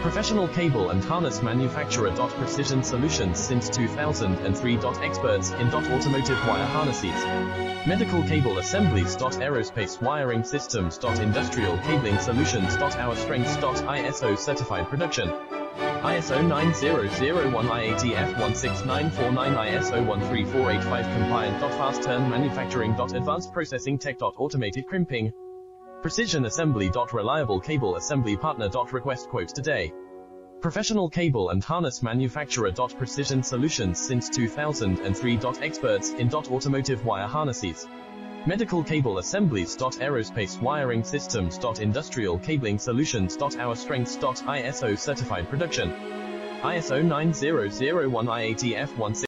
Professional cable and harness manufacturer. Precision solutions since 2003. Experts in automotive wire harnesses, medical cable assemblies. Aerospace wiring systems. Industrial cabling solutions. Our strengths. ISO certified production. ISO 9001 IATF 16949 ISO 13485 compliant. Fast turn manufacturing. Advanced processing tech. Automated crimping. Precision assembly. Reliable cable assembly partner. Request quotes today. Professional cable and harness manufacturer. Precision solutions since 2003. Experts in automotive wire harnesses, medical cable assemblies. Aerospace wiring systems. Industrial cabling solutions. Our strengths. ISO certified production. ISO 9001 IATF 16